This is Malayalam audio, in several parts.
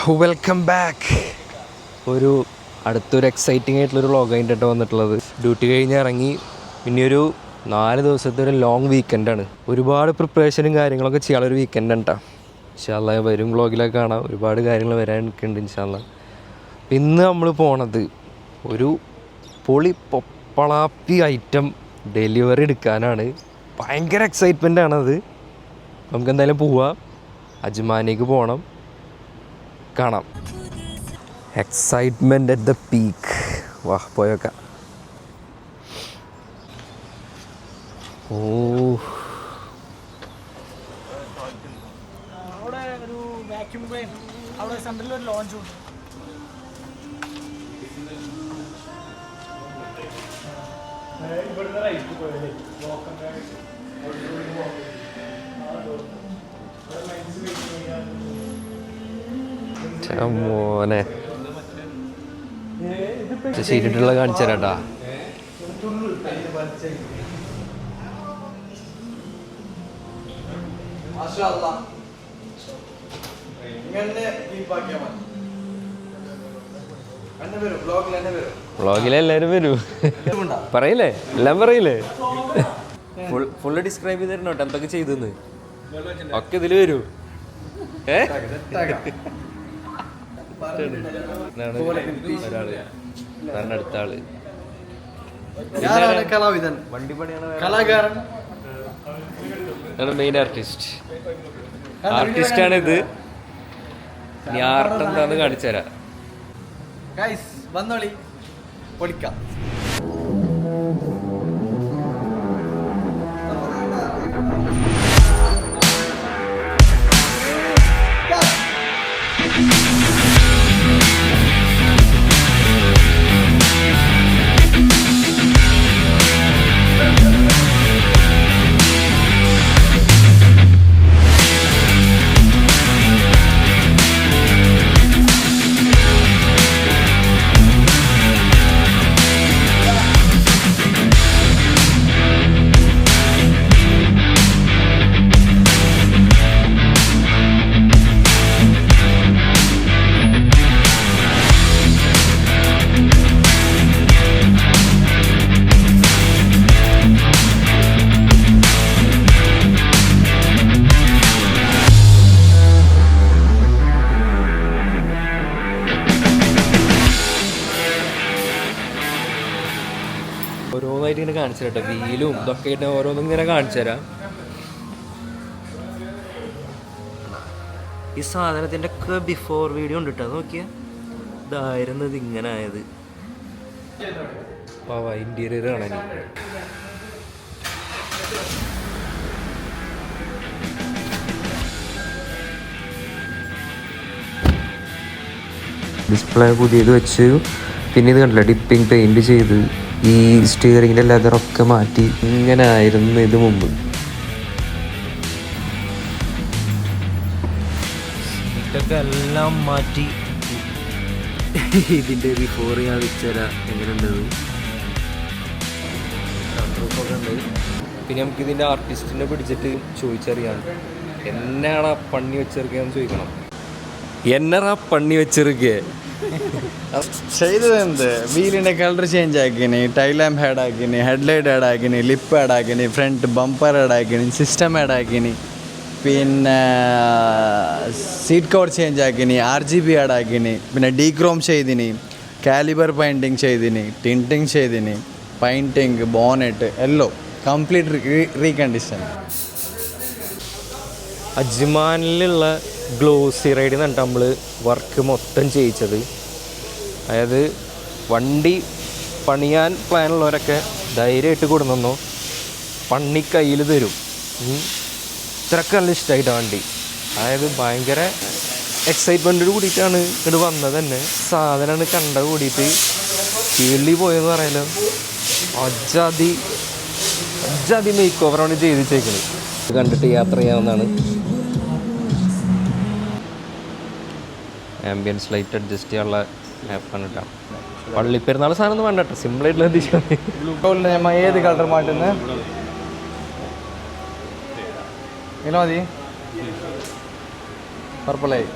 Welcome back. ഒരു അടുത്തൊരു എക്സൈറ്റിംഗ് ആയിട്ടുള്ളൊരു വ്ളോഗായിട്ട് കേട്ടോ വന്നിട്ടുള്ളത്. ഡ്യൂട്ടി കഴിഞ്ഞ് ഇറങ്ങി ഇനിയൊരു 4 ദിവസത്തെ ഒരു ലോങ് വീക്കെൻഡാണ്. ഒരുപാട് പ്രിപ്പറേഷനും കാര്യങ്ങളൊക്കെ ചെയ്യാനുള്ളൊരു വീക്കെൻഡ് കേട്ടോ. ഇൻഷാല്ലാ വരും വ്ളോഗിലൊക്കെ കാണാം. ഒരുപാട് കാര്യങ്ങൾ വരാൻ നിൽക്കുന്നുണ്ട് ഇൻഷാല്ലാ. ഇന്ന് നമ്മൾ പോണത് ഒരു പൊളി പൊപ്പളാപ്പി ഐറ്റം ഡെലിവറി എടുക്കാനാണ്. ഭയങ്കര എക്സൈറ്റ്മെൻ്റ് ആണത്. നമുക്ക് എന്തായാലും പോവാം. അജ്മാനേക്ക് പോകണം, കാണാം. Excitement at the peak. വാ പോയേക്കാം. ഓ അവിടെ ഒരു വാക്യൂം ക്ലീൻ അവിടെ സെൻട്രലിൽ ഒരു ലോഞ്ച് ഉണ്ട്. മോനെ ശരിയിട്ടുള്ള കാണിച്ചു തരാട്ടാ. വ്ളോഗിലെല്ലാരും വരൂ. പറയില്ലേ, എല്ലാം പറയില്ലേ. ഫുള്ള് ഡിസ്ക്രൈബ് ചെയ്ത് തരണോ എന്തൊക്കെ ചെയ്തെന്ന് ഒക്കെ ഇതില് വരൂ. ഒരാള് അടുത്ത ആള് വണ്ടി പണിയാണ് മെയിൻ ആർട്ടിസ്റ്റാണ് ഇത്. ഇനി ആർട്ട് എന്താന്ന് കാണിച്ചു തരാം. വന്നോളി പൊളിക്കാം. ഓരോന്നായിട്ട് ഇങ്ങനെ കാണിച്ചു തരാം. വീലും ഇതൊക്കെ ആയിട്ട് ഓരോന്നും ഇങ്ങനെ കാണിച്ചു തരാം. ഈ സാധനത്തിൻ്റെ ഒക്കെ ബിഫോർ വീഡിയോ ഉണ്ട് കേട്ടോ. നോക്കിയാൽ ഇതായിരുന്നു ഇത് ഇങ്ങനെ ആയത്. ഇന്റീരിയർ കാണാൻ ഡിസ്പ്ലേ പുതിയത് വെച്ച്, പിന്നെ ഇത് കണ്ടില്ല ഡിപ്പിങ് പെയിൻറ് ചെയ്ത് ഈ സ്റ്റിയറിങ്ങിൻ്റെ ലെതറൊക്കെ മാറ്റി. ഇങ്ങനെ ആയിരുന്നു ഇത് മുമ്പ്. സീറ്റൊക്കെ എല്ലാം മാറ്റി. ഇതിൻ്റെ ബിഫോർ ഞാൻ വെച്ചുതരാം എങ്ങനെയുണ്ടത്. സൺറൂഫൊക്കെ ഉണ്ട്. പിന്നെ നമുക്കിതിൻ്റെ ആർട്ടിസ്റ്റിനെ പിടിച്ചിട്ട് ചോദിച്ചറിയാം എന്നാണ് ആ പണി വെച്ചിരിക്കുകയെന്ന് ചോദിക്കണം. എന്നറാ പണി വെച്ചിരിക്കേ ചെയ്തതെന്ത്? വീലിൻ്റെ കളർ ചേഞ്ച് ആക്കിനി, ടൈൽ ലാമ്പ് ആഡ് ആക്കിനി, ഹെഡ്ലൈറ്റ് ആഡ് ആക്കിനി, ലിപ്പ് ആഡ് ആക്കിനി, ഫ്രണ്ട് ബമ്പർ ആഡ് ആക്കിനി, സിസ്റ്റം ആഡ് ആക്കിനി, പിന്നെ സീറ്റ് കവർ ചേഞ്ച് ആക്കിനി, RGB ആഡ് ആക്കിനി, പിന്നെ ഡീക്രോം ചെയ്തിനി, കാലിബർ പെയിൻറ്റിങ് ചെയ്തിനി, ടിൻറ്റിങ് ചെയ്തിനി, പെയിൻറ്റിങ്, ബോണറ്റ് എല്ലോ കംപ്ലീറ്റ് റീകണ്ടീഷൻ. അജ്മാനിലുള്ള ഗ്ലോസി റൈഡിൽ നിന്നിട്ട് നമ്മൾ വർക്ക് മൊത്തം ചെയ്യിച്ചത്. അതായത് വണ്ടി പണിയാൻ പ്ലാനുള്ളവരൊക്കെ ധൈര്യമായിട്ട് കൊടുന്നു. പണി കയ്യിൽ തരും. ഇത്രയൊക്കെ നല്ല ഇഷ്ടമായിട്ടാണ് വണ്ടി. അതായത് ഭയങ്കര എക്സൈറ്റ്മെൻറ്റോട് കൂടിയിട്ടാണ് ഇങ്ങോട്ട് വന്നത് തന്നെ. സാധനമാണ് കണ്ട കൂടിയിട്ട് ഫീൽഡിൽ പോയെന്ന് പറയാലോ. അജാതി മേക്ക് ഓവറാണ് ചെയ്തിട്ടേക്കുന്നത്. ഇത് കണ്ടിട്ട് യാത്ര ചെയ്യാവുന്നതാണ്. ആംബിയൻസ് ലൈറ്റ് അഡ്ജസ്റ്റ് ചെയ്യാനുള്ള ആപ്പാണ് കേട്ടോ. പള്ളിപ്പെരുന്നാൾ സാധനം ഒന്നും വേണ്ട കേട്ടോ. സിമ്പിളായിട്ടുള്ള ഏത് കളർ മാറ്റുന്നത് ഇങ്ങനെ മതി. പർപ്പിളായി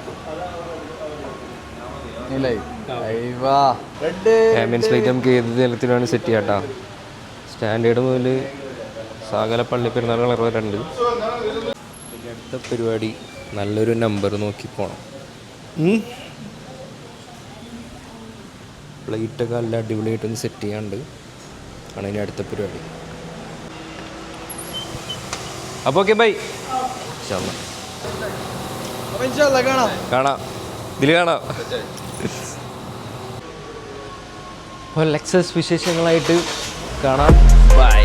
നീലായി അയ്വാ റെഡ് ആംബിയൻസ് ലൈറ്റ് നമുക്ക് ഏത് തലത്തിലാണ് സെറ്റ് ചെയ്യാം കേട്ടോ. സ്റ്റാൻഡേർഡ് മുതൽ സകല പള്ളി പെരുന്നാളുകൾ വരെ ഉണ്ട്. അടുത്ത പരിപാടി നല്ലൊരു നമ്പർ നോക്കി പോകണം. പ്ലേറ്റൊക്കെ നല്ല അടിപൊളിയായിട്ടൊന്ന് സെറ്റ് ചെയ്യാണ്ട് ആണ് ഇനി അടുത്ത പരിപാടി. അപ്പോൾ ഓക്കെ ബൈ. കാണാം, ഇതിൽ കാണാം. അപ്പോൾ ലെക്സസ് വിശേഷങ്ങളായിട്ട് കാണാം. ബൈ.